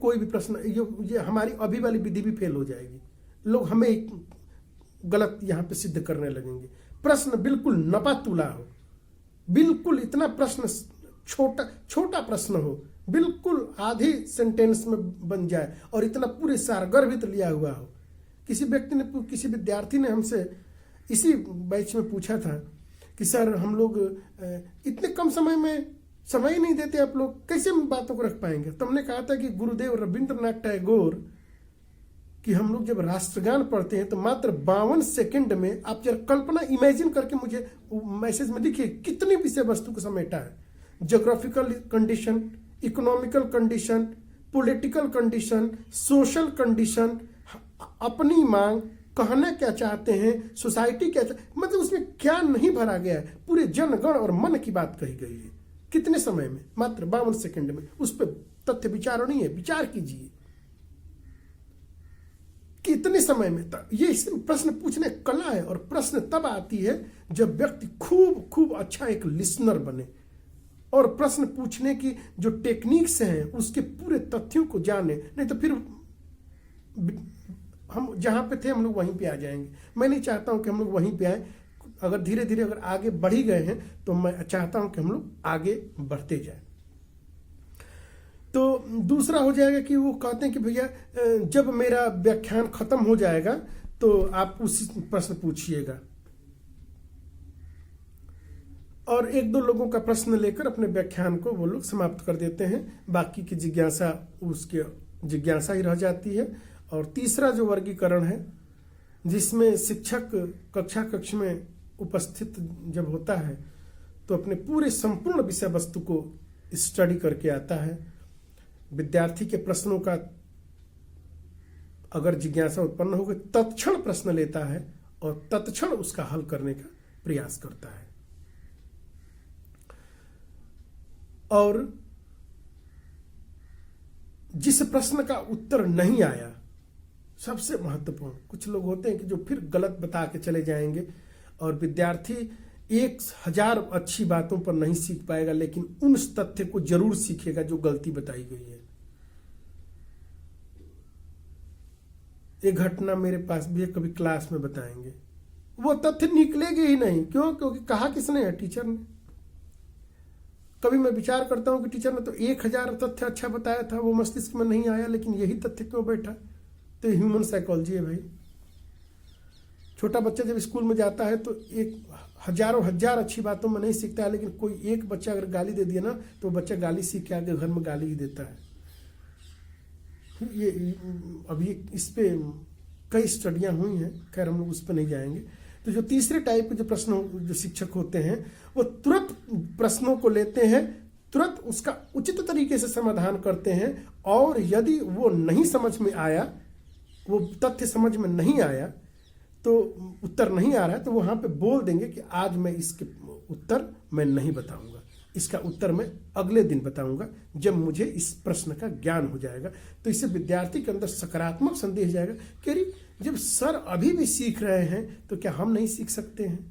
कोई भी प्रश्न, ये हमारी अभी वाली विधि भी फेल हो जाएगी। लोग हमें गलत यहाँ पे सिद्ध करने लगेंगे। प्रश्न बिल्कुल नपा तुला हो, बिल्कुल इतना प्रश्न छोटा प्रश्न हो, बिल्कुल आधी सेंटेंस में बन जाए और इतना पूरे सारगर्भित लिया हुआ हो। किसी व्यक्ति ने, किसी विद्यार्थी ने हमसे इसी बैच में पूछा था कि सर हम लोग इतने कम समय में समय ही नहीं देते, आप लोग कैसे बातों को रख पाएंगे? तो हमने कहा था कि गुरुदेव रविंद्रनाथ टैगोर कि हम लोग जब राष्ट्रगान पढ़ते हैं तो मात्र 52 सेकंड में, आप जरा कल्पना इमेजिन करके मुझे मैसेज में लिखिए कितनी विषय वस्तु को समेटा है। Geographical condition, economical condition, political condition, social condition, अपनी मांग, कहना क्या चाहते हैं, सोसाइटी क्या मतलब उसमें क्या नहीं भरा गया है। पूरे जनगण और मन की बात कही गई है। कितने समय में? मात्र 52 सेकंड में। उस पर तथ्य विचार नहीं है, विचार कीजिए कितने समय में। ये प्रश्न पूछने कला है, और प्रश्न तब आती है जब व्यक्ति खूब अच्छा एक लिसनर बने और प्रश्न पूछने की जो टेक्निक्स हैं उसके पूरे तथ्यों को जाने। नहीं तो फिर हम जहां पे थे हम लोग वहीं पे आ जाएंगे। मैं नहीं चाहता हूं कि हम लोग वहीं पे आए। अगर धीरे धीरे अगर आगे बढ़ ही गए हैं तो मैं चाहता हूं कि हम लोग आगे बढ़ते जाएं। तो दूसरा हो जाएगा कि वो कहते हैं कि भैया जब मेरा व्याख्यान खत्म हो जाएगा तो आप उसी प्रश्न पूछिएगा, और एक दो लोगों का प्रश्न लेकर अपने व्याख्यान को वो लोग समाप्त कर देते हैं। बाकी की जिज्ञासा उसके जिज्ञासा ही रह जाती है। और तीसरा जो वर्गीकरण है जिसमें शिक्षक कक्ष में उपस्थित जब होता है तो अपने पूरे संपूर्ण विषय वस्तु को स्टडी करके आता है। विद्यार्थी के प्रश्नों का अगर जिज्ञासा उत्पन्न हो गई तत्क्षण प्रश्न लेता है और तत्क्षण उसका हल करने का प्रयास करता है। और जिस प्रश्न का उत्तर नहीं आया, सबसे महत्वपूर्ण, कुछ लोग होते हैं कि जो फिर गलत बता के चले जाएंगे और विद्यार्थी 1000 अच्छी बातों पर नहीं सीख पाएगा लेकिन उन तथ्य को जरूर सीखेगा जो गलती बताई गई है। एक घटना मेरे पास भी है, कभी क्लास में बताएंगे, वो तथ्य निकलेगे ही नहीं। क्यों? क्योंकि कहा किसने है? टीचर ने। कभी मैं विचार करता हूं कि टीचर ने तो 1000 तथ्य अच्छा बताया था, वो मस्तिष्क में नहीं आया, लेकिन यही तथ्य क्यों बैठा? तो ह्यूमन साइकोलॉजी है भाई। छोटा बच्चा जब स्कूल में जाता है तो एक हजारों अच्छी बातों में नहीं सीखता है, लेकिन कोई एक बच्चा अगर गाली दे दिया ना तो बच्चा गाली सीख के आगे घर में गाली ही देता है। ये अभी इस पे कई स्टडियां हुई हैं, खैर हम लोग उस पर नहीं जाएंगे। तो जो तीसरे टाइप के जो प्रश्न जो शिक्षक होते हैं वो तुरंत प्रश्नों को लेते हैं, तुरंत उसका उचित तरीके से समाधान करते हैं, और यदि वो नहीं समझ में आया, वो तथ्य समझ में नहीं आया, तो उत्तर नहीं आ रहा है, तो वहां पे बोल देंगे कि आज मैं इसके उत्तर मैं नहीं बताऊंगा, इसका उत्तर मैं अगले दिन बताऊंगा जब मुझे इस प्रश्न का ज्ञान हो जाएगा। तो इससे विद्यार्थी के अंदर सकारात्मक संदेश जाएगा कि अरे जब सर अभी भी सीख रहे हैं तो क्या हम नहीं सीख सकते हैं?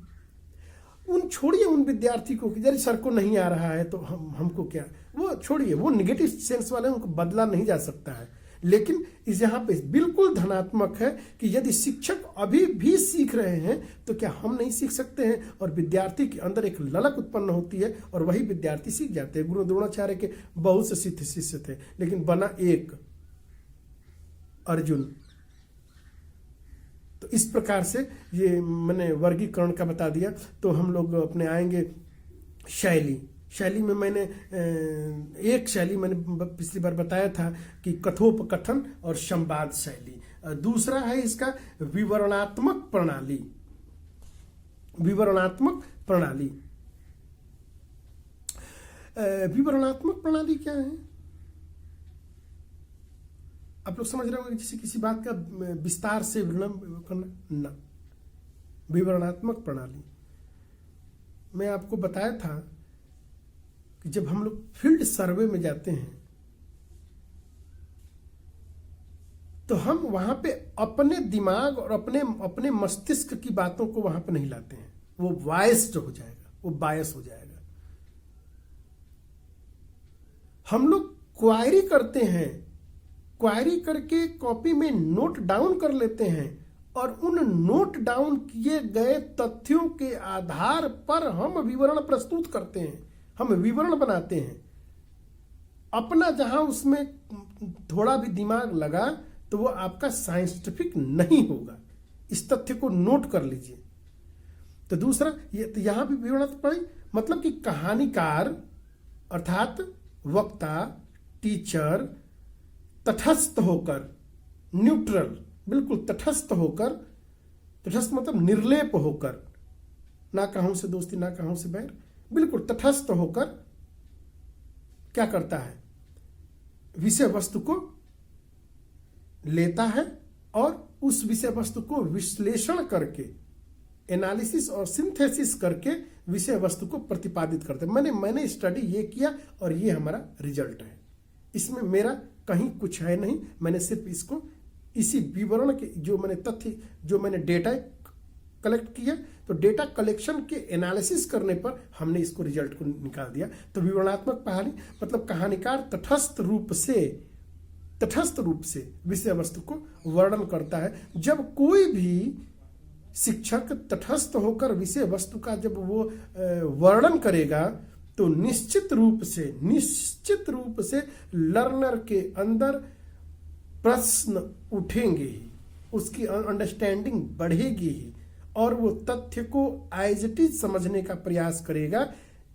छोड़िए उन विद्यार्थी को कि यदि सर को नहीं आ रहा है तो हमको क्या, वो छोड़िए, वो निगेटिव सेंस वाले, उनको बदला नहीं जा सकता है। लेकिन इस यहाँ पे बिल्कुल धनात्मक है कि यदि शिक्षक अभी भी सीख रहे हैं तो क्या हम नहीं सीख सकते हैं? और विद्यार्थी के अंदर एक ललक उत्पन्न होती है और वही विद्यार्थी सीख जाते हैं। गुरु द्रोणाचार्य के बहुत से शिष्य थे लेकिन बना एक अर्जुन। तो इस प्रकार से ये मैंने वर्गीकरण का बता दिया। तो हम लोग अपने आएंगे शैली में मैंने एक शैली मैंने पिछली बार बताया था कि कथोपकथन और संवाद शैली। दूसरा है इसका विवरणात्मक प्रणाली। विवरणात्मक प्रणाली क्या है? आप लोग समझ रहे होंगे, जैसे किसी बात का विस्तार से वर्णन करना ना। विवरणात्मक प्रणाली मैं आपको बताया था कि जब हम लोग फील्ड सर्वे में जाते हैं तो हम वहां पे अपने दिमाग और अपने मस्तिष्क की बातों को वहां पे नहीं लाते हैं। वो बायस्ड हो जाएगा, वो बायस हो जाएगा। हम लोग क्वायरी करते हैं क्वेरी करके कॉपी में नोट डाउन कर लेते हैं और उन नोट डाउन किए गए तथ्यों के आधार पर हम विवरण प्रस्तुत करते हैं, हम विवरण बनाते हैं। अपना जहां उसमें थोड़ा भी दिमाग लगा तो वो आपका साइंटिफिक नहीं होगा। इस तथ्य को नोट कर लीजिए। तो दूसरा तो यहां भी विवरण पड़ी, मतलब कि कहानीकार अर्थात वक्ता, टीचर तटस्थ होकर, न्यूट्रल, बिल्कुल तटस्थ होकर, तटस्थ मतलब निर्लेप होकर, ना कहूं से दोस्ती ना कहूं से बैर, बिल्कुल तटस्थ होकर क्या करता है, विषय वस्तु को लेता है और उस विषय वस्तु को विश्लेषण करके, एनालिसिस और सिंथेसिस करके विषय वस्तु को प्रतिपादित करते हैं। मैंने स्टडी ये किया और ये हमारा रिजल्ट है। इसमें मेरा कहीं कुछ है नहीं, मैंने सिर्फ इसको इसी विवरण के जो मैंने तथ्य, जो मैंने डेटा कलेक्ट किया, तो डेटा कलेक्शन के एनालिसिस करने पर हमने इसको रिजल्ट को निकाल दिया। तो विवरणात्मक कहानी मतलब कहानीकार तटस्थ रूप से विषय वस्तु को वर्णन करता है। जब कोई भी शिक्षक तटस्थ होकर विषय वस्तु का जब वो वर्णन करेगा तो निश्चित रूप से लर्नर के अंदर प्रश्न उठेंगे ही, उसकी अंडरस्टैंडिंग बढ़ेगी ही और वो तथ्य को एज इट इज समझने का प्रयास करेगा।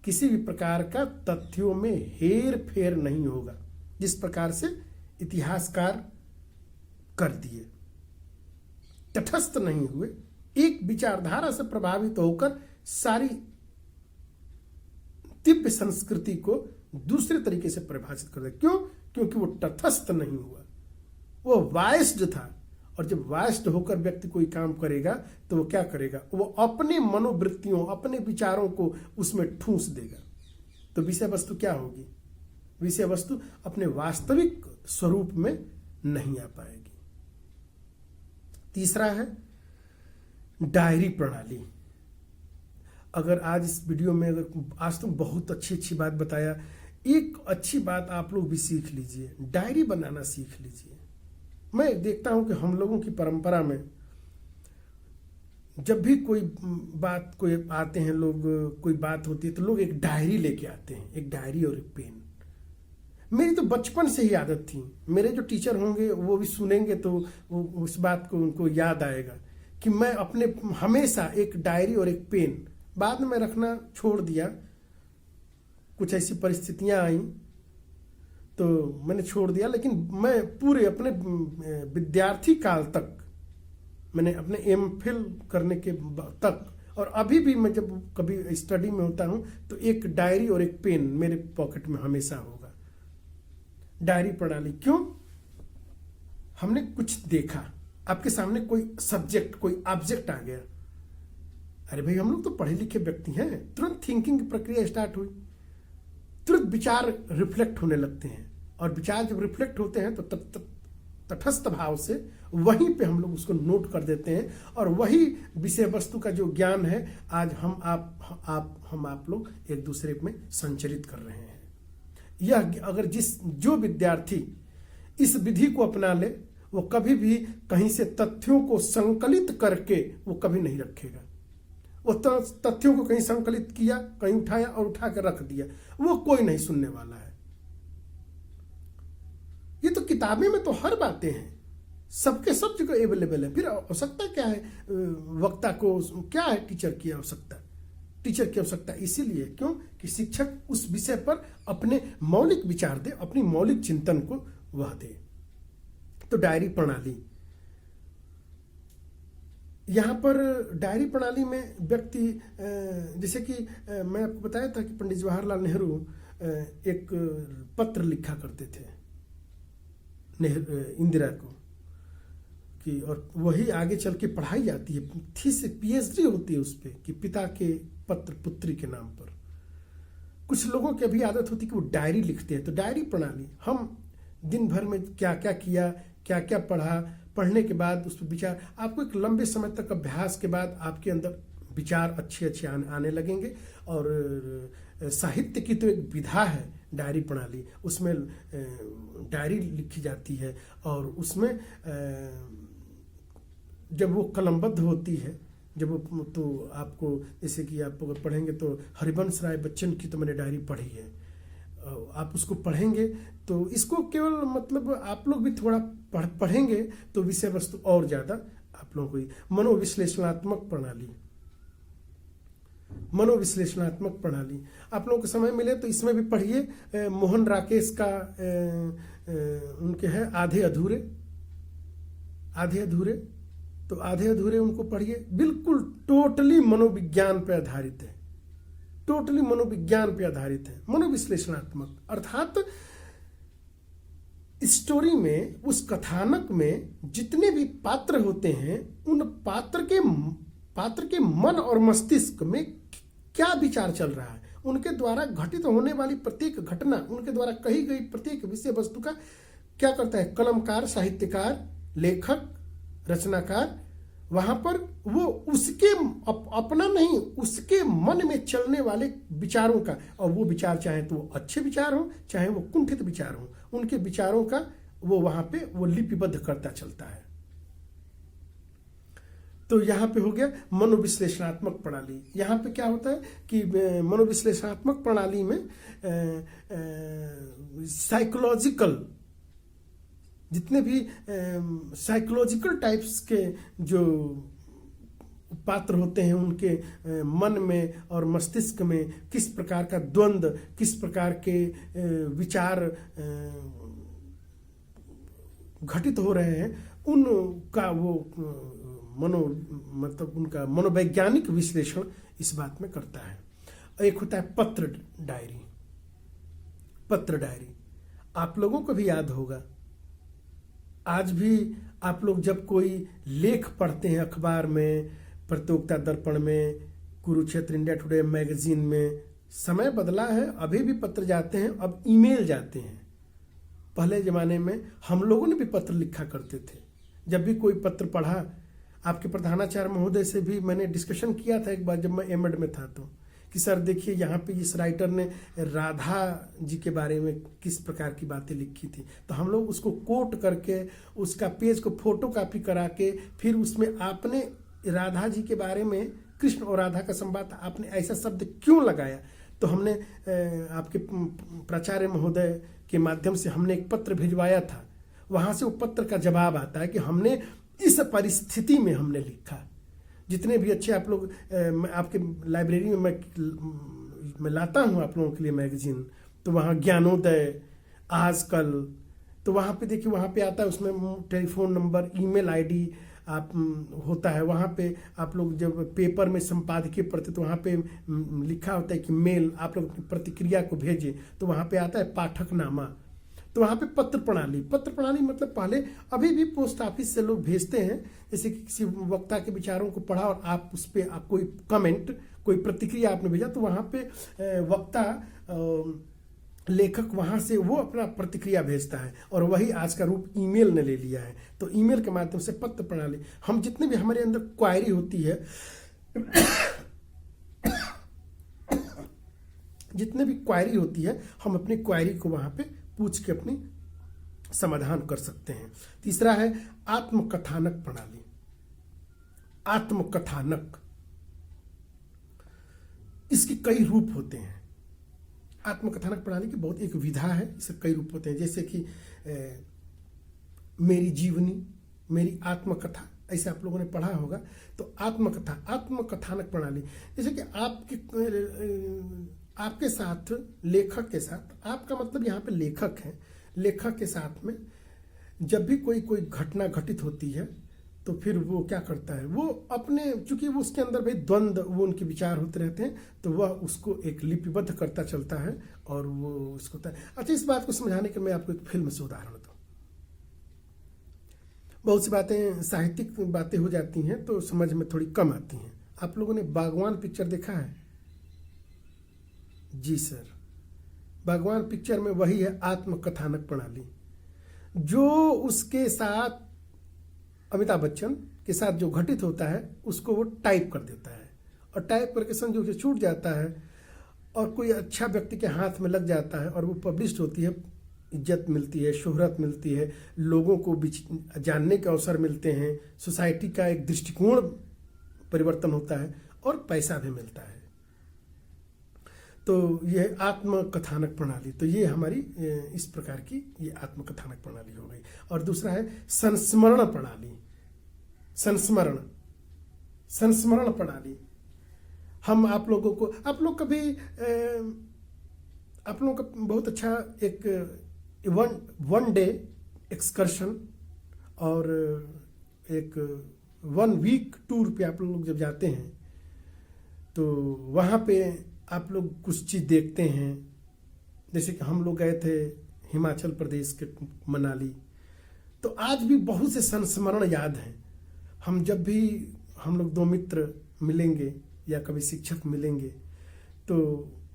किसी भी प्रकार का तथ्यों में हेर फेर नहीं होगा, जिस प्रकार से इतिहासकार कर दिए। तटस्थ नहीं हुए, एक विचारधारा से प्रभावित होकर सारी दिव्य संस्कृति को दूसरे तरीके से परिभाषित कर दिया। क्यों? क्योंकि वो तटस्थ नहीं हुआ, वो वाइस्ड था। और जब वाइस्ड होकर व्यक्ति कोई काम करेगा तो वो क्या करेगा, वो अपने मनोवृत्तियों, अपने विचारों को उसमें ठूंस देगा। तो विषय वस्तु क्या होगी? विषय वस्तु अपने वास्तविक स्वरूप में नहीं आ पाएगी। तीसरा है डायरी प्रणाली। अगर आज इस वीडियो में आज तो बहुत अच्छी बात बताया, एक अच्छी बात आप लोग भी सीख लीजिए, डायरी बनाना सीख लीजिए। मैं देखता हूं कि हम लोगों की परंपरा में जब भी कोई आते हैं लोग, कोई बात होती है तो लोग एक डायरी लेके आते हैं, एक डायरी और एक पेन। मेरी तो बचपन से ही आदत थी, मेरे जो टीचर होंगे वो भी सुनेंगे तो वो उस बात को उनको याद आएगा कि मैं अपने हमेशा एक डायरी और एक पेन, बाद में रखना छोड़ दिया, कुछ ऐसी परिस्थितियां आई तो मैंने छोड़ दिया। लेकिन मैं पूरे अपने विद्यार्थी काल तक, मैंने अपने एमफिल करने के तक और अभी भी मैं जब कभी स्टडी में होता हूं तो एक डायरी और एक पेन मेरे पॉकेट में हमेशा होगा। डायरी प्रणाली क्यों? हमने कुछ देखा, आपके सामने कोई सब्जेक्ट, कोई ऑब्जेक्ट आ गया, अरे भाई हम लोग तो पढ़े लिखे व्यक्ति हैं, तुरंत थिंकिंग की प्रक्रिया स्टार्ट हुई, तुरंत विचार रिफ्लेक्ट होने लगते हैं और विचार जब रिफ्लेक्ट होते हैं तो तटस्थ भाव से वहीं पे हम लोग उसको नोट कर देते हैं और वही विषय वस्तु का जो ज्ञान है आज हम आप लोग एक दूसरे में संचरित कर रहे हैं। यह अगर जो विद्यार्थी इस विधि को अपना ले वो कभी भी कहीं से तथ्यों को संकलित करके वो कभी नहीं रखेगा। वो तथ्यों को कहीं संकलित किया, कहीं उठाया और उठा कर रख दिया, वो कोई नहीं सुनने वाला है। ये तो किताबें में तो हर बातें हैं, सबके सब जगह अवेलेबल है। फिर आवश्यकता क्या है वक्ता को, क्या है टीचर की आवश्यकता? टीचर की आवश्यकता इसीलिए क्यों कि शिक्षक उस विषय पर अपने मौलिक विचार दे, अपनी मौलिक चिंतन को वह दे। तो डायरी प्रणाली, यहाँ पर डायरी प्रणाली में व्यक्ति, जैसे कि मैं आपको बताया था कि पंडित जवाहरलाल नेहरू एक पत्र लिखा करते थे इंदिरा को कि, और वही आगे चल के पढ़ाई जाती है, PhD होती है उस पर कि पिता के पत्र पुत्री के नाम पर। कुछ लोगों की अभी आदत होती है कि वो डायरी लिखते हैं। तो डायरी प्रणाली, हम दिन भर में क्या क्या किया, क्या क्या पढ़ा, पढ़ने के बाद उस पर विचार, आपको एक लंबे समय तक अभ्यास के बाद आपके अंदर विचार अच्छे आने लगेंगे। और साहित्य की तो एक विधा है डायरी प्रणाली, उसमें डायरी लिखी जाती है और उसमें जब वो कलमबद्ध होती है, जब वो, तो आपको जैसे कि आप अगर पढ़ेंगे तो हरिवंश राय बच्चन की तो मैंने डायरी पढ़ी है, आप उसको पढ़ेंगे तो इसको केवल मतलब आप लोग भी थोड़ा पढ़ेंगे तो विषय वस्तु और ज़्यादा आप लोगों को। मनोविश्लेषणात्मक प्रणाली, मनोविश्लेषणात्मक प्रणाली आप लोगों को समय मिले तो इसमें भी पढ़िए। मोहन राकेश का उनके हैं आधे अधूरे, तो आधे अधूरे उनको पढ़िए। बिल्कुल टोटली मनोविज्ञान पे आधारित है, टोटली मनोविज्ञान पे आधारित है, मनोविश्लेषणात्मक। अर्थात स्टोरी में, उस कथानक में जितने भी पात्र होते हैं, उन पात्र के मन और मस्तिष्क में क्या विचार चल रहा है, उनके द्वारा घटित होने वाली प्रत्येक घटना, उनके द्वारा कही गई प्रत्येक विषय वस्तु का क्या करता है कलमकार, साहित्यकार, लेखक, रचनाकार, वहां पर वो उसके अपना नहीं, उसके मन में चलने वाले विचारों का, और वो विचार चाहे तो वो अच्छे विचार हो चाहे वो कुंठित विचार हो, उनके विचारों का वो वहां पे वो लिपिबद्ध करता चलता है। तो यहाँ पे हो गया मनोविश्लेषणात्मक प्रणाली। यहाँ पे क्या होता है कि मनोविश्लेषणात्मक प्रणाली में साइकोलॉजिकल, जितने भी साइकोलॉजिकल टाइप्स के जो पात्र होते हैं, उनके मन में और मस्तिष्क में किस प्रकार का द्वंद्व, किस प्रकार के विचार घटित हो रहे हैं, उनका वो मतलब उनका मनोवैज्ञानिक विश्लेषण इस बात में करता है। एक होता है पत्र डायरी। पत्र डायरी आप लोगों को भी याद होगा, आज भी आप लोग जब कोई लेख पढ़ते हैं अखबार में, प्रतियोगिता दर्पण में, कुरुक्षेत्र इंडिया टुडे मैगजीन में, समय बदला है, अभी भी पत्र जाते हैं, अब ईमेल जाते हैं। पहले ज़माने में हम लोगों ने भी पत्र लिखा करते थे। जब भी कोई पत्र पढ़ा, आपके प्रधानाचार्य महोदय से भी मैंने डिस्कशन किया था एक बार जब मैं एमएड में था, तो कि सर देखिए यहाँ पे इस राइटर ने राधा जी के बारे में किस प्रकार की बातें लिखी थी, तो हम लोग उसको कोट करके उसका पेज को फोटो कॉपी करा के फिर उसमें आपने राधा जी के बारे में, कृष्ण और राधा का संवाद, आपने ऐसा शब्द क्यों लगाया, तो हमने आपके प्राचार्य महोदय के माध्यम से हमने एक पत्र भिजवाया था। वहाँ से वो पत्र का जवाब आता है कि हमने इस परिस्थिति में हमने लिखा। जितने भी अच्छे आप लोग आपके लाइब्रेरी में मैं लाता हूँ आप लोगों के लिए मैगजीन, तो वहाँ ज्ञानोदय, आजकल, तो वहाँ पे देखिए, वहाँ पे आता है, उसमें टेलीफोन नंबर, ईमेल आईडी आप होता है। वहाँ पे आप लोग जब पेपर में संपादकीय पढ़ते तो वहाँ पे लिखा होता है कि मेल, आप लोग अपनी प्रतिक्रिया को भेजें, तो वहाँ पे आता है पाठकनामा। तो वहाँ पे पत्र प्रणाली, पत्र प्रणाली मतलब पहले अभी भी पोस्ट ऑफिस से लोग भेजते हैं, जैसे कि किसी वक्ता के विचारों को पढ़ा और आप उस पर आप कोई कमेंट, कोई प्रतिक्रिया आपने भेजा, तो वहाँ पे वक्ता, लेखक वहाँ से वो अपना प्रतिक्रिया भेजता है, और वही आज का रूप ईमेल ने ले लिया है। तो ईमेल के माध्यम से पत्र प्रणाली, हम जितने भी हमारे अंदर क्वायरी होती है जितने भी क्वायरी होती है, हम अपनी क्वायरी को वहाँ पे पूछ के अपनी समाधान कर सकते हैं। तीसरा है आत्मकथानक प्रणाली। आत्मकथानक, इसके कई रूप होते हैं। आत्मकथानक प्रणाली की बहुत एक विधा है, इसके कई रूप होते हैं, जैसे कि मेरी जीवनी, मेरी आत्मकथा, ऐसे आप लोगों ने पढ़ा होगा। तो आत्मकथा, आत्मकथानक प्रणाली, जैसे कि आपके साथ, लेखक के साथ, आपका मतलब यहाँ पे लेखक है, लेखक के साथ में जब भी कोई घटना घटित होती है, तो फिर वो क्या करता है, वो अपने, चूंकि वो उसके अंदर भाई द्वंद्व, वो उनके विचार होते रहते हैं, तो वह उसको एक लिपिबद्ध करता चलता है और वो उसको। अच्छा, इस बात को समझाने के मैं आपको एक फिल्म से उदाहरण दूं। बहुत सी बातें साहित्यिक बातें हो जाती हैं तो समझ में थोड़ी कम आती हैं। आप लोगों ने बागवान पिक्चर देखा है? जी सर, बागवान पिक्चर में वही है आत्मकथानक प्रणाली। जो उसके साथ, अमिताभ बच्चन के साथ जो घटित होता है, उसको वो टाइप कर देता है, और टाइप करके समझो कि छूट जाता है, और कोई अच्छा व्यक्ति के हाथ में लग जाता है और वो पब्लिश होती है, इज्जत मिलती है, शोहरत मिलती है, लोगों को जानने के अवसर मिलते हैं, सोसाइटी का एक दृष्टिकोण परिवर्तन होता है और पैसा भी मिलता है। तो यह आत्मकथानक प्रणाली, तो ये हमारी इस प्रकार की ये आत्मकथानक प्रणाली हो गई। और दूसरा है संस्मरण प्रणाली। संस्मरण प्रणाली हम आप लोगों को, आप लोग कभी आप लोगों का बहुत अच्छा एक वन डे एक्सकर्शन और एक 1 वीक टूर पे आप लोग जब जाते हैं तो वहाँ पे आप लोग कुछ चीज़ देखते हैं। जैसे कि हम लोग गए थे हिमाचल प्रदेश के मनाली, तो आज भी बहुत से संस्मरण याद हैं। हम जब भी हम लोग 2 मित्र मिलेंगे या कभी शिक्षक मिलेंगे तो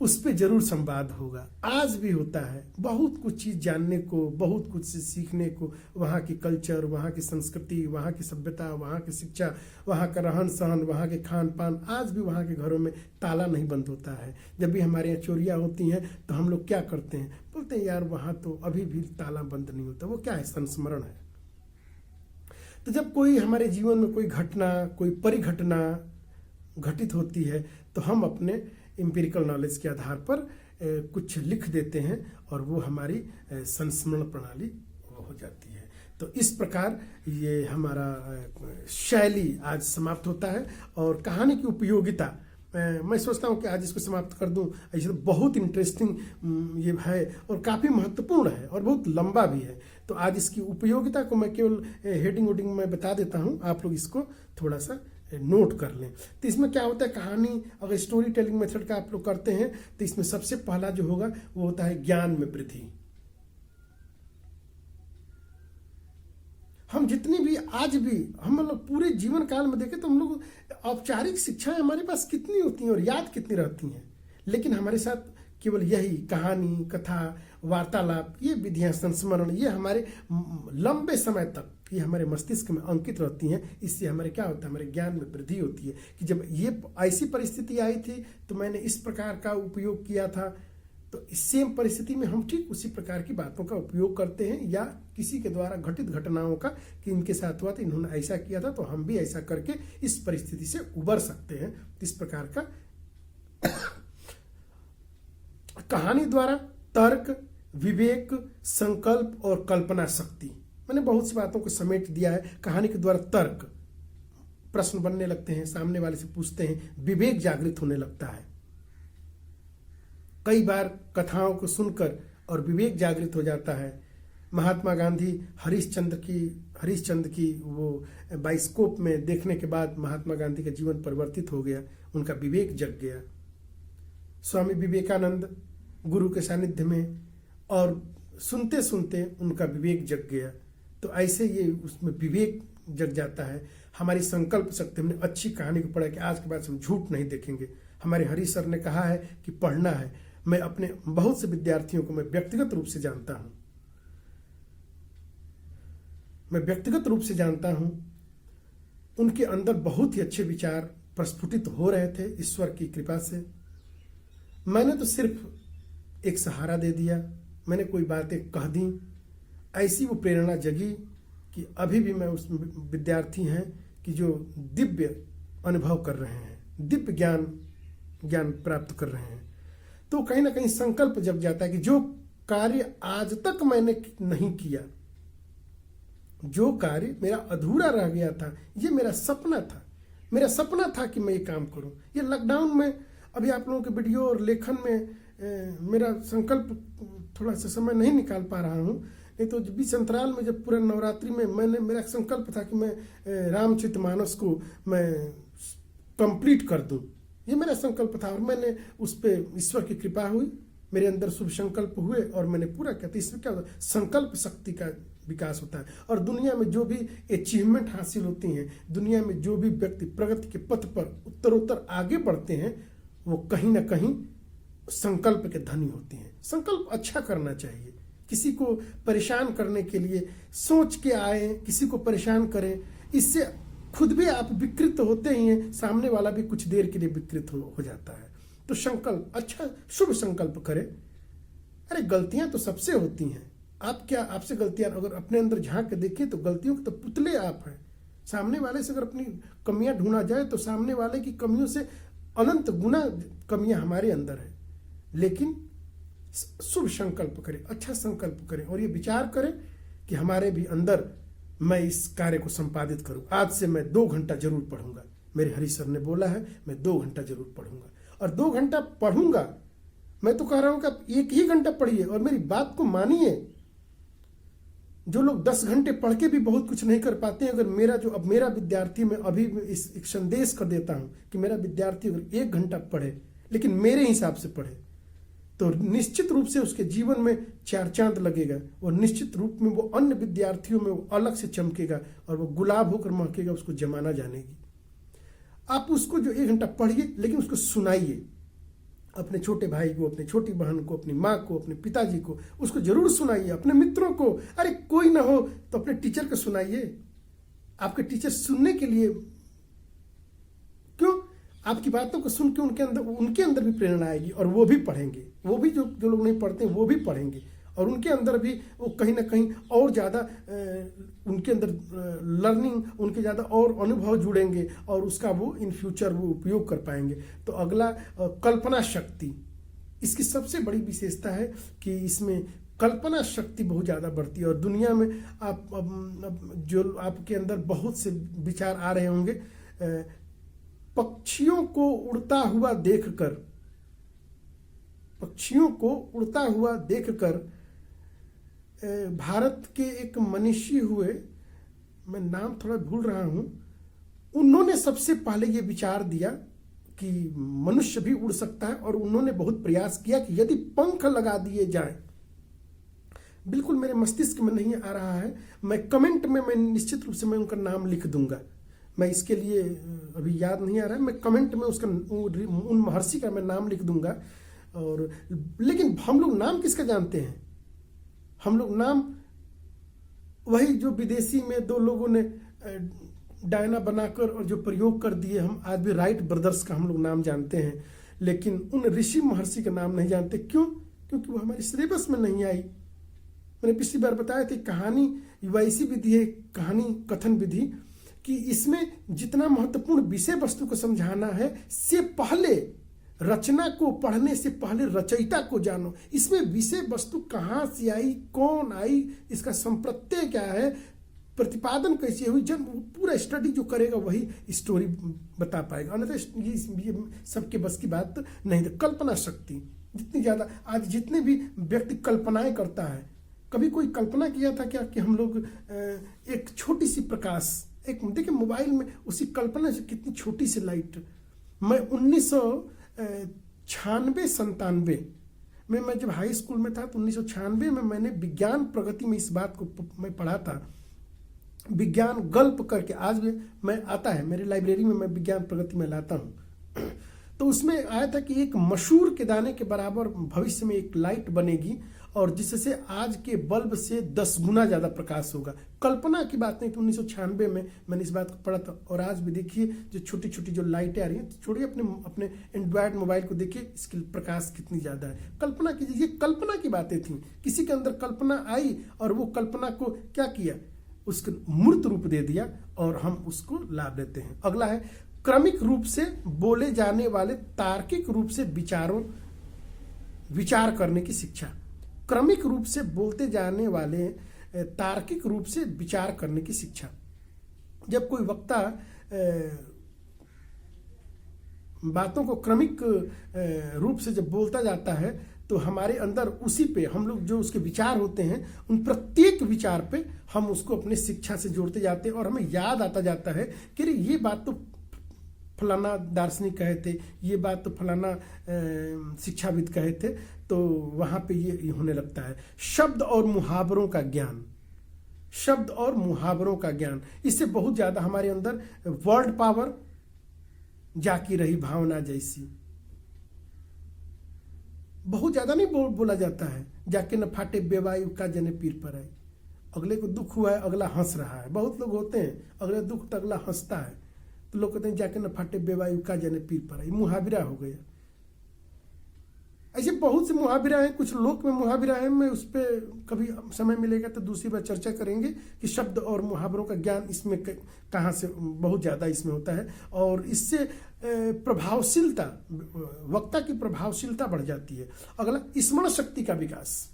उस पे जरूर संवाद होगा। आज भी होता है, बहुत कुछ चीज़ जानने को, बहुत कुछ सीखने को, वहाँ की कल्चर, वहाँ की संस्कृति, वहाँ की सभ्यता, वहाँ की शिक्षा, वहाँ का रहन सहन, वहाँ के खान पान। आज भी वहाँ के घरों में ताला नहीं बंद होता है। जब भी हमारे यहाँ चोरियाँ होती हैं तो हम लोग क्या करते हैं, बोलते हैं यार वहाँ तो अभी भी ताला बंद नहीं होता। वो क्या है, संस्मरण है। तो जब कोई हमारे जीवन में कोई घटना, कोई परिघटना घटित होती है तो हम अपने एम्पिरिकल नॉलेज के आधार पर कुछ लिख देते हैं और वो हमारी संस्मरण प्रणाली हो जाती है। तो इस प्रकार ये हमारा शैली आज समाप्त होता है। और कहानी की उपयोगिता, मैं सोचता हूँ कि आज इसको समाप्त कर दूँ। ऐसे तो बहुत इंटरेस्टिंग ये है और काफ़ी महत्वपूर्ण है और बहुत लंबा भी है। तो आज इसकी उपयोगिता को मैं केवल हेडिंग वोडिंग में बता देता हूँ, आप लोग इसको थोड़ा सा नोट कर लें। तो इसमें क्या होता है, कहानी अगर स्टोरी टेलिंग मेथड का आप लोग करते हैं तो इसमें सबसे पहला जो होगा वो होता है ज्ञान में वृद्धि। हम जितनी भी आज भी हम लोग पूरे जीवन काल में देखें तो हम लोग औपचारिक शिक्षाएं हमारे पास कितनी होती हैं और याद कितनी रहती हैं, लेकिन हमारे साथ केवल यही कहानी, कथा, वार्तालाप, ये विधियां, संस्मरण, ये हमारे लंबे समय तक ये हमारे मस्तिष्क में अंकित रहती हैं। इससे हमारे क्या होता है, हमारे ज्ञान में वृद्धि होती है कि जब ये ऐसी परिस्थिति आई थी तो मैंने इस प्रकार का उपयोग किया था। तो इस सेम परिस्थिति में हम ठीक उसी प्रकार की बातों का उपयोग करते हैं, या किसी के द्वारा घटित घटनाओं का कि इनके साथ हुआ था, इन्होंने ऐसा किया था तो हम भी ऐसा करके इस परिस्थिति से उबर सकते हैं। इस प्रकार का कहानी द्वारा तर्क, विवेक, संकल्प और कल्पना शक्ति, मैंने बहुत सी बातों को समेट दिया है। कहानी के द्वारा तर्क, प्रश्न बनने लगते हैं, सामने वाले से पूछते हैं, विवेक जागृत होने लगता है। कई बार कथाओं को सुनकर और विवेक जागृत हो जाता है। महात्मा गांधी हरिश्चंद्र की वो बाइस्कोप में देखने के बाद महात्मा गांधी का जीवन परिवर्तित हो गया, उनका विवेक जग गया। स्वामी विवेकानंद गुरु के सानिध्य में और सुनते सुनते उनका विवेक जग गया। तो ऐसे ये उसमें विवेक जग जाता है। हमारी संकल्प शक्ति, हमने अच्छी कहानी को पढ़ा कि आज के बाद हम झूठ नहीं देखेंगे। हमारे हरि सर ने कहा है कि पढ़ना है। मैं अपने बहुत से विद्यार्थियों को मैं व्यक्तिगत रूप से जानता हूं, उनके अंदर बहुत ही अच्छे विचार प्रस्फुटित हो रहे थे ईश्वर की कृपा से। मैंने तो सिर्फ एक सहारा दे दिया, मैंने कोई बातें कह दी, ऐसी वो प्रेरणा जगी कि अभी भी मैं उस विद्यार्थी हैं कि जो दिव्य अनुभव कर रहे हैं, दिव्य ज्ञान प्राप्त कर रहे हैं। तो कहीं ना कहीं संकल्प जग जाता है कि जो कार्य आज तक मैंने नहीं किया, जो कार्य मेरा अधूरा रह गया था, ये मेरा सपना था कि मैं ये काम करूं। ये लॉकडाउन में अभी आप लोगों के वीडियो और लेखन में मेरा संकल्प थोड़ा सा समय नहीं निकाल पा रहा हूं, नहीं तो बीच अंतराल में जब पूरा नवरात्रि में मेरा संकल्प था कि मैं रामचरितमानस को मैं कंप्लीट कर दूं। ये मेरा संकल्प था और मैंने उस पर ईश्वर की कृपा हुई, मेरे अंदर शुभ संकल्प हुए और मैंने पूरा किया। तो इसमें क्या होता है, संकल्प शक्ति का विकास होता है। और दुनिया में जो भी अचीवमेंट हासिल होती हैं, दुनिया में जो भी व्यक्ति प्रगति के पथ पर उत्तरोत्तर आगे बढ़ते हैं, वो कहीं ना कहीं संकल्प के धनी होते हैं। संकल्प अच्छा करना चाहिए, किसी को परेशान करने के लिए सोच के आए, किसी को परेशान करें, इससे खुद भी आप विकृत होते ही हैं, सामने वाला भी कुछ देर के लिए विकृत हो जाता है। तो संकल्प, अच्छा शुभ संकल्प करें। अरे गलतियां तो सबसे होती हैं, आप क्या, आपसे गलतियां अगर अपने अंदर झांक के देखें तो गलतियों के तो पुतले आप हैं। सामने वाले से अगर अपनी कमियां ढूंढा जाए तो सामने वाले की कमियों से अनंत गुना कमियां हमारे अंदर है। लेकिन शुभ संकल्प करें, अच्छा संकल्प करें और ये विचार करें कि हमारे भी अंदर मैं इस कार्य को संपादित करूं। आज से मैं 2 घंटा जरूर पढ़ूंगा, मेरे हरि सर ने बोला है मैं 2 घंटा जरूर पढ़ूंगा, और 2 घंटा पढ़ूंगा। मैं तो कह रहा हूं कि आप 1 ही घंटा पढ़िए और मेरी बात को मानिए। जो लोग 10 घंटे पढ़ के भी बहुत कुछ नहीं कर पाते हैं, अगर मेरा विद्यार्थी, मैं अभी इस एक संदेश कर देता हूं कि मेरा विद्यार्थी अगर 1 घंटा पढ़े, लेकिन मेरे हिसाब से पढ़े, तो निश्चित रूप से उसके जीवन में 4 चांद लगेगा और निश्चित रूप में वो अन्य विद्यार्थियों में वो अलग से चमकेगा और वो गुलाब होकर महकेगा, उसको जमाना जानेगी। आप उसको जो 1 घंटा पढ़िए, लेकिन उसको सुनाइए, अपने छोटे भाई को, अपनी छोटी बहन को, अपनी माँ को, अपने पिताजी को, उसको जरूर सुनाइए, अपने मित्रों को। अरे कोई ना हो तो अपने टीचर को सुनाइए। आपके टीचर सुनने के लिए, क्यों, आपकी बातों को सुन के उनके अंदर भी प्रेरणा आएगी और वो भी पढ़ेंगे। वो भी जो लोग नहीं पढ़ते हैं वो भी पढ़ेंगे और उनके अंदर भी वो कहीं ना कहीं और ज़्यादा उनके अंदर लर्निंग, उनके ज़्यादा और अनुभव जुड़ेंगे और उसका वो इन फ्यूचर वो उपयोग कर पाएंगे। तो अगला कल्पना शक्ति, इसकी सबसे बड़ी विशेषता है कि इसमें कल्पना शक्ति बहुत ज़्यादा बढ़ती है। और दुनिया में आप जो आपके अंदर बहुत से विचार आ रहे होंगे, पक्षियों को उड़ता हुआ देखकर भारत के एक मनीषी हुए, मैं नाम थोड़ा भूल रहा हूं, उन्होंने सबसे पहले ये विचार दिया कि मनुष्य भी उड़ सकता है और उन्होंने बहुत प्रयास किया कि यदि पंख लगा दिए जाएं। बिल्कुल मेरे मस्तिष्क में नहीं आ रहा है, मैं कमेंट में मैं निश्चित रूप से मैं उनका नाम लिख दूंगा। मैं इसके लिए अभी याद नहीं आ रहा है, मैं कमेंट में उसका उन महर्षि का मैं नाम लिख दूंगा। और लेकिन हम लोग नाम किसका जानते हैं? हम लोग नाम वही जो विदेशी में 2 लोगों ने डायना बनाकर और जो प्रयोग कर दिए, हम आज भी राइट ब्रदर्स का हम लोग नाम जानते हैं, लेकिन उन ऋषि महर्षि का नाम नहीं जानते। क्यों? क्योंकि वो हमारे सिलेबस में नहीं आई। मैंने पिछली बार बताया था, कहानी वैसी विधि है, कहानी कथन विधि, कि इसमें जितना महत्वपूर्ण विषय वस्तु को समझाना है, से पहले रचना को पढ़ने से पहले रचयिता को जानो। इसमें विषय वस्तु कहाँ से आई, कौन आई, इसका संप्रत्यय क्या है, प्रतिपादन कैसे हुई, जब पूरा स्टडी जो करेगा वही स्टोरी बता पाएगा। अन्यथा ये सबके बस की बात नहीं। कल्पना शक्ति जितनी ज़्यादा, आज जितने भी व्यक्ति कल्पनाएं करता है, कभी कोई कल्पना किया था क्या कि हम लोग एक छोटी सी प्रकाश, एक देखिए मोबाइल में उसी कल्पना से कितनी छोटी सी लाइट, मैं 1996-97 में, मैं जब हाई स्कूल में था तो 1996 में मैंने विज्ञान प्रगति में इस बात को मैं पढ़ा था। विज्ञान गल्प करके आज भी मैं आता है मेरी लाइब्रेरी में, मैं विज्ञान प्रगति में लाता हूँ। तो उसमें आया था कि एक मशहूर के दाने के बराबर भविष्य में एक लाइट बनेगी और जिससे आज के बल्ब से 10 गुना ज़्यादा प्रकाश होगा। कल्पना की बात नहीं थी, 1996 में मैंने इस बात को पढ़ा था। और आज भी देखिए जो छोटी छोटी जो लाइटें आ रही हैं, तो छोड़िए अपने एंड्रॉयड मोबाइल को देखिए, इसकी प्रकाश कितनी ज़्यादा है। कल्पना कीजिए, ये कल्पना की बातें थी। किसी के अंदर कल्पना आई और वो कल्पना को क्या किया, उसको मूर्त रूप दे दिया और हम उसको लाभ लेते हैं। अगला है क्रमिक रूप से बोले जाने वाले तार्किक रूप से विचार करने की शिक्षा। क्रमिक रूप से बोलते जाने वाले तार्किक रूप से विचार करने की शिक्षा। जब कोई वक्ता बातों को क्रमिक रूप से जब बोलता जाता है तो हमारे अंदर उसी पे हम लोग जो उसके विचार होते हैं, उन प्रत्येक विचार पे हम उसको अपने शिक्षा से जोड़ते जाते हैं और हमें याद आता जाता है कि ये बात तो फलाना दार्शनिक कहे थे, ये बात तो फलाना शिक्षाविद कहे थे, तो वहाँ पे ये होने लगता है। शब्द और मुहावरों का ज्ञान, शब्द और मुहावरों का ज्ञान, इससे बहुत ज़्यादा हमारे अंदर वर्ड पावर जाकी रही भावना जैसी। बहुत ज़्यादा नहीं बोला जाता है, जाके न फाटे बेवायु का जने पीर पर आई। अगले को दुख हुआ है, अगला हंस रहा है। बहुत लोग होते हैं, अगले दुख तो अगला हंसता है, तो लोग कहते हैं जाके न फाटे बेवायु का जने पीर पर आई, मुहावरा हो गया। ऐसे बहुत से मुहावरे हैं, कुछ लोक में मुहावरे हैं, मैं उस पर कभी समय मिलेगा तो दूसरी बार चर्चा करेंगे कि शब्द और मुहावरों का ज्ञान इसमें कहाँ से बहुत ज़्यादा इसमें होता है, और इससे प्रभावशीलता, वक्ता की प्रभावशीलता बढ़ जाती है। अगला, स्मरण शक्ति का विकास।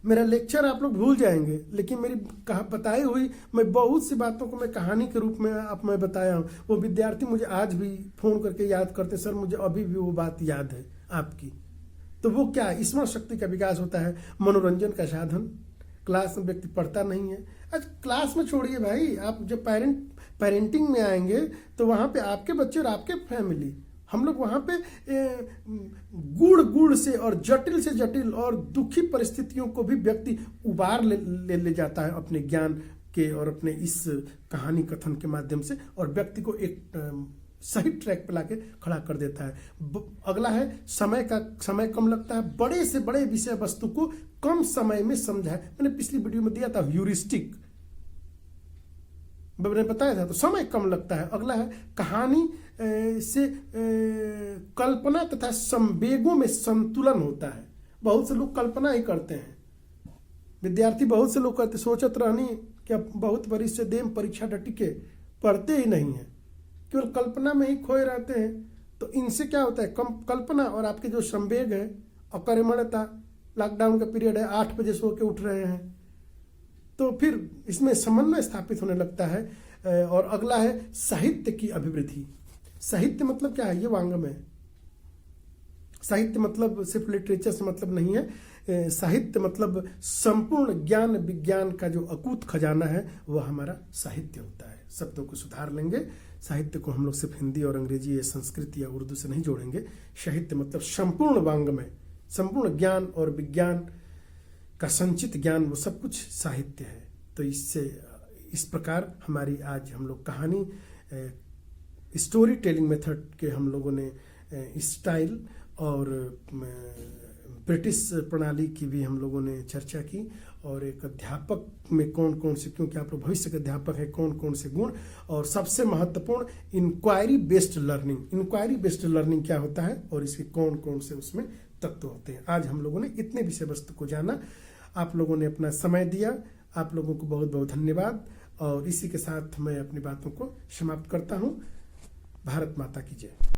मेरा लेक्चर आप लोग भूल जाएंगे, लेकिन मेरी बताई हुई मैं बहुत सी बातों को मैं कहानी के रूप में मैं बताया हूँ। वो विद्यार्थी मुझे आज भी फोन करके याद करते, सर मुझे अभी भी वो बात याद है आपकी। तो वो क्या, स्मरण शक्ति का विकास होता है। मनोरंजन का साधन, क्लास में व्यक्ति पढ़ता नहीं है। आज क्लास में छोड़िए भाई, आप जब पेरेंटिंग में आएंगे तो वहाँ पे आपके बच्चे और आपके फैमिली, हम लोग वहाँ पे गुड़ से और जटिल से जटिल और दुखी परिस्थितियों को भी व्यक्ति उबार ले जाता है अपने ज्ञान के और अपने इस कहानी कथन के माध्यम से, और व्यक्ति को एक सही ट्रैक पे लाके खड़ा कर देता है। अगला है, समय कम लगता है, बड़े से बड़े विषय वस्तु को कम समय में समझाए। मैंने पिछली वीडियो में दिया था ह्यूरिस्टिक, मैंने बताया था, तो समय कम लगता है। अगला है, कहानी से कल्पना तथा संवेगों में संतुलन होता है। बहुत से लोग कल्पना ही करते हैं, विद्यार्थी बहुत से लोग करते, सोचत रहनी कि अब बहुत बरिस से देम परीक्षा डटिके, पढ़ते ही नहीं है, केवल कल्पना में ही खोए रहते हैं। तो इनसे क्या होता है, कम कल्पना और आपके जो संवेग है, अकर्मण्यता, लॉकडाउन का पीरियड है, 8 बजे सो के उठ रहे हैं, तो फिर इसमें समन्वय स्थापित होने लगता है। और अगला है, साहित्य की अभिवृद्धि। साहित्य मतलब क्या है, ये वांग्मय है। साहित्य मतलब सिर्फ लिटरेचर से मतलब नहीं है। साहित्य मतलब संपूर्ण ज्ञान विज्ञान का जो अकूत खजाना है वह हमारा साहित्य होता है। शब्दों को सुधार लेंगे। साहित्य को हम लोग सिर्फ हिंदी और अंग्रेजी या संस्कृत या उर्दू से नहीं जोड़ेंगे। साहित्य मतलब संपूर्ण वांग्मय, संपूर्ण ज्ञान और विज्ञान का संचित ज्ञान, वो सब कुछ साहित्य है। तो इससे इस प्रकार हमारी आज हम लोग कहानी स्टोरी टेलिंग मेथड के हम लोगों ने स्टाइल और ब्रिटिश प्रणाली की भी हम लोगों ने चर्चा की, और एक अध्यापक में कौन कौन से, क्योंकि आप लोग भविष्य के अध्यापक हैं, कौन कौन से गुण, और सबसे महत्वपूर्ण inquiry based learning. Inquiry based learning क्या होता है और इसके कौन कौन से उसमें तत्व होते हैं। आज हम लोगों ने इतने विषय वस्तु को जाना, आप लोगों ने अपना समय दिया, आप लोगों को बहुत बहुत धन्यवाद। और इसी के साथ मैं अपनी बातों को समाप्त करता हूँ। भारत माता की जय।